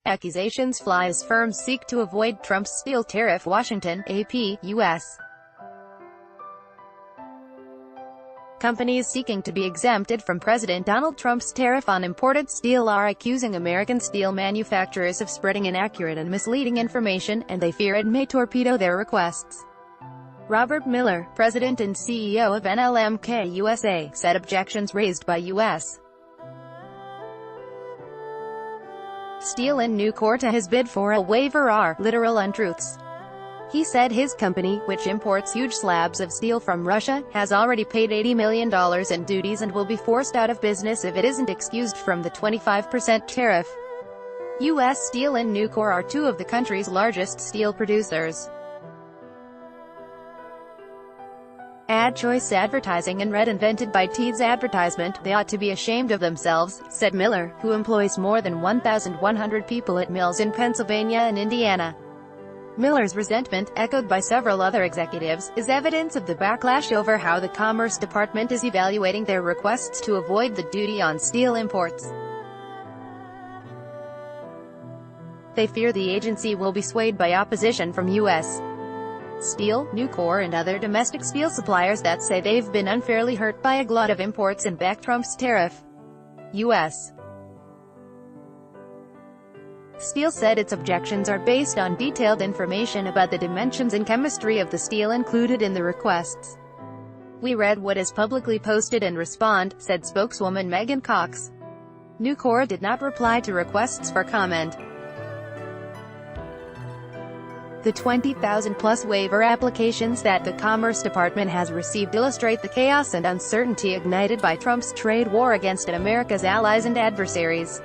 Accusations fly as firms seek to avoid Trump's steel tariff. Washington, AP, U.S. Companies seeking to be exempted from President Donald Trump's tariff on imported steel are accusing American steel manufacturers of spreading inaccurate and misleading information, and they fear it may torpedo their requests. Robert Miller, president and CEO of NLMK USA, said objections raised by U.S. Steel and Nucor to his bid for a waiver are literal untruths. He said his company, which imports huge slabs of steel from Russia, has already paid $80 million in duties and will be forced out of business if it isn't excused from the 25% tariff. U.S. Steel and Nucor are two of the country's largest steel producers. Ad choice advertising and red invented by Teed's advertisement. They ought to be ashamed of themselves, said Miller, who employs more than 1,100 people at mills in Pennsylvania and Indiana. Miller's resentment, echoed by several other executives, is evidence of the backlash over how the Commerce Department is evaluating their requests to avoid the duty on steel imports. They fear the agency will be swayed by opposition from U.S. Steel, Nucor and other domestic steel suppliers that say they've been unfairly hurt by a glut of imports and back Trump's tariff. U.S. Steel said its objections are based on detailed information about the dimensions and chemistry of the steel included in the requests. "We read what is publicly posted and respond," said spokeswoman Megan Cox. Nucor did not reply to requests for comment. The 20,000-plus waiver applications that the Commerce Department has received illustrate the chaos and uncertainty ignited by Trump's trade war against America's allies and adversaries.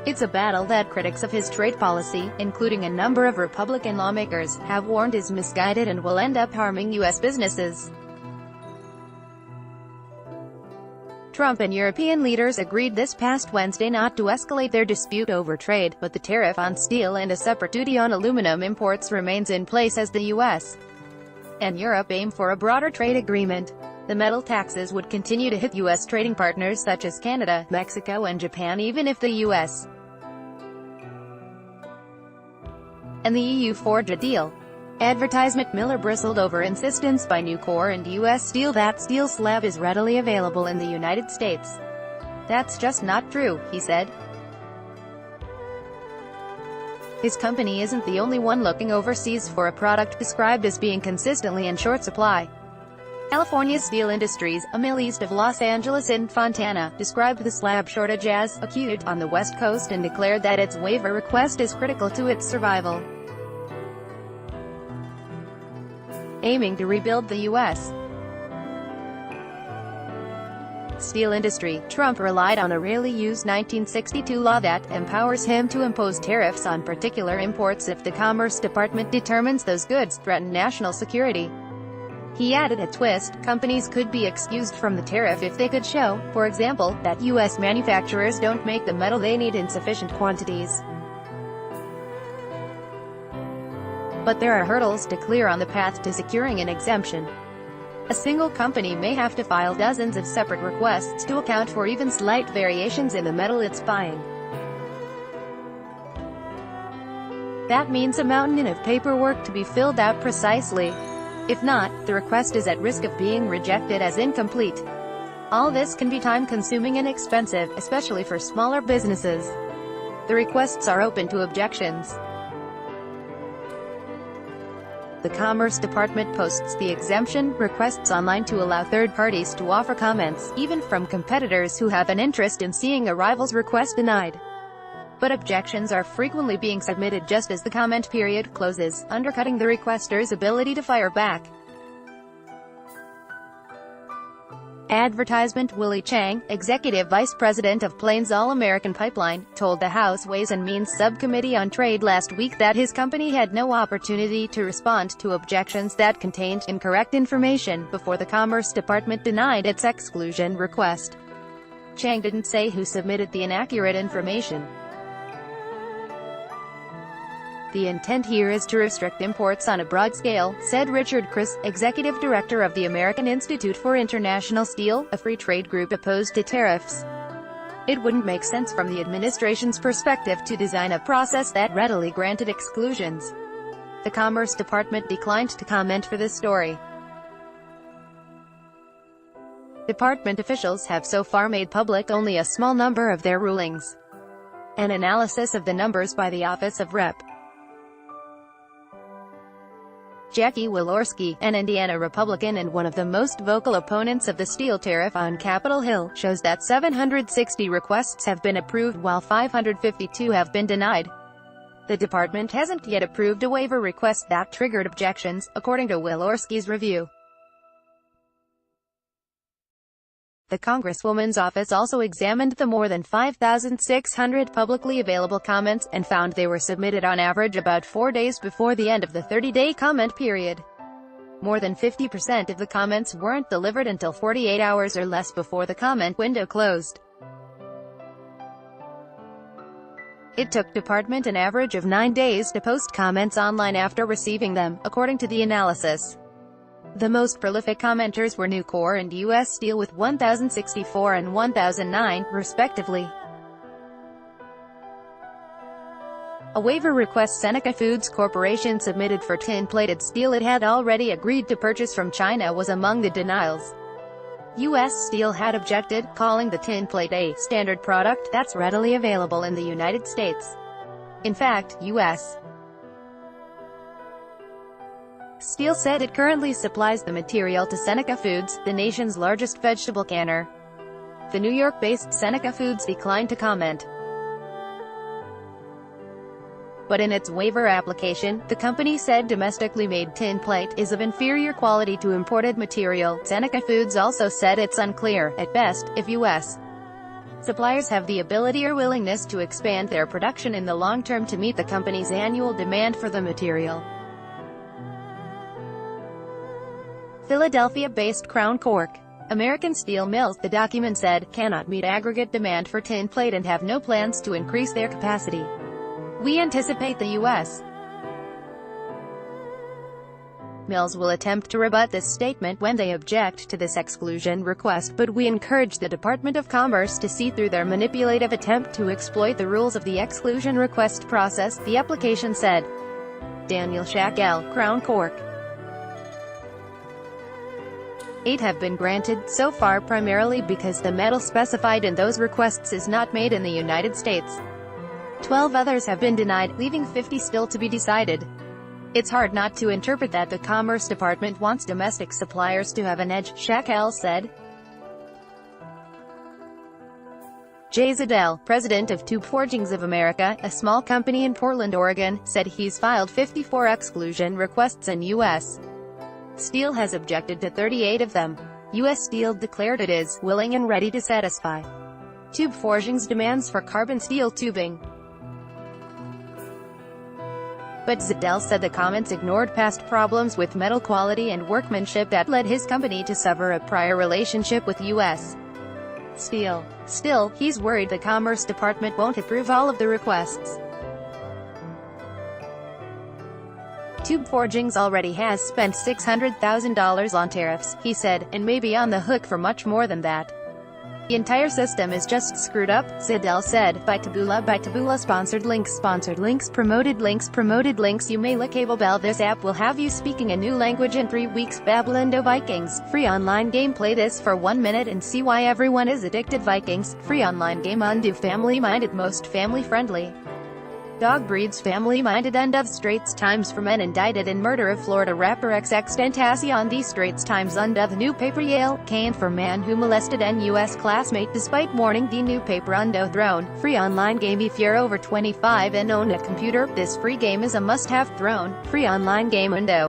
It's a battle that critics of his trade policy, including a number of Republican lawmakers, have warned is misguided and will end up harming U.S. businesses. Trump and European leaders agreed this past Wednesday not to escalate their dispute over trade, but the tariff on steel and a separate duty on aluminum imports remains in place as the U.S. and Europe aim for a broader trade agreement. The metal taxes would continue to hit U.S. trading partners such as Canada, Mexico and Japan even if the U.S. and the EU forge a deal. Advertisement. Miller bristled over insistence by Nucor and U.S. Steel that steel slab is readily available in the United States. "That's just not true," he said. His company isn't the only one looking overseas for a product described as being consistently in short supply. California Steel Industries, a mill east of Los Angeles in Fontana, described the slab shortage as acute on the West Coast and declared that its waiver request is critical to its survival. Aiming to rebuild the U.S. steel industry, Trump relied on a rarely used 1962 law that empowers him to impose tariffs on particular imports if the Commerce Department determines those goods threaten national security. He added a twist: companies could be excused from the tariff if they could show, for example, that U.S. manufacturers don't make the metal they need in sufficient quantities. But there are hurdles to clear on the path to securing an exemption. A single company may have to file dozens of separate requests to account for even slight variations in the metal it's buying. That means a mountain of paperwork to be filled out precisely. If not, the request is at risk of being rejected as incomplete. All this can be time-consuming and expensive, especially for smaller businesses. The requests are open to objections. The Commerce Department posts the exemption requests online to allow third parties to offer comments, even from competitors who have an interest in seeing a rival's request denied. But objections are frequently being submitted just as the comment period closes, undercutting the requester's ability to fire back. Advertisement. Willie Chang, executive vice president of Plains All-American Pipeline, told the House Ways and Means Subcommittee on Trade last week that his company had no opportunity to respond to objections that contained incorrect information before the Commerce Department denied its exclusion request. Chang didn't say who submitted the inaccurate information. "The intent here is to restrict imports on a broad scale," said Richard Criss, executive director of the American Institute for International Steel, a free trade group opposed to tariffs. It wouldn't make sense from the administration's perspective to design a process that readily granted exclusions. The Commerce Department declined to comment for this story. Department officials have so far made public only a small number of their rulings. An analysis of the numbers by the Office of Rep. Jackie Walorski, an Indiana Republican and one of the most vocal opponents of the steel tariff on Capitol Hill, shows that 760 requests have been approved while 552 have been denied. The department hasn't yet approved a waiver request that triggered objections, according to Walorski's review. The Congresswoman's office also examined the more than 5,600 publicly available comments, and found they were submitted on average about 4 days before the end of the 30-day comment period. More than 50% of the comments weren't delivered until 48 hours or less before the comment window closed. It took department an average of 9 days to post comments online after receiving them, according to the analysis. The most prolific commenters were Nucor and U.S. Steel with 1,064 and 1,009, respectively. A waiver request Seneca Foods Corporation submitted for tin-plated steel it had already agreed to purchase from China was among the denials. U.S. Steel had objected, calling the tin plate a standard product that's readily available in the United States. In fact, U.S. Steel said it currently supplies the material to Seneca Foods, the nation's largest vegetable canner. The New York-based Seneca Foods declined to comment. But in its waiver application, the company said domestically made tin plate is of inferior quality to imported material. Seneca Foods also said it's unclear, at best, if U.S. suppliers have the ability or willingness to expand their production in the long term to meet the company's annual demand for the material. Philadelphia-based Crown Cork. American steel mills, the document said, cannot meet aggregate demand for tin plate and have no plans to increase their capacity. We anticipate the U.S. mills will attempt to rebut this statement when they object to this exclusion request, but we encourage the Department of Commerce to see through their manipulative attempt to exploit the rules of the exclusion request process, the application said. Daniel Shackell, Crown Cork. 8 have been granted, so far primarily because the metal specified in those requests is not made in the United States. 12 others have been denied, leaving 50 still to be decided. It's hard not to interpret that the Commerce Department wants domestic suppliers to have an edge, Shackell said. Jay Zadell, president of Tube Forgings of America, a small company in Portland, Oregon, said he's filed 54 exclusion requests and U.S. Steel has objected to 38 of them. U.S. Steel declared it is willing and ready to satisfy Tube Forgings' demands for carbon steel tubing. But Zadell said the comments ignored past problems with metal quality and workmanship that led his company to sever a prior relationship with U.S. Steel. Still, he's worried the Commerce Department won't approve all of the requests. Tube Forgings already has spent $600,000 on tariffs, he said, and may be on the hook for much more than that. The entire system is just screwed up, Zadell said. By Taboola sponsored links, promoted links. You may cable bell. This app will have you speaking a new language in 3 weeks. Babylando Vikings. Free online game. Play this for 1 minute and see why everyone is addicted. Vikings. Free online game. Undo family-minded, most family-friendly. Dog breeds family-minded. Undoes Straits Times for men indicted in murder of Florida rapper XXXTentacion. The Straits Times undoes the newspaper Yale, caned for man who molested an U.S. classmate despite warning. The newspaper undo thrown. Free online game. If you're over 25 and own a computer, this free game is a must-have. Thrown. Free online game undo.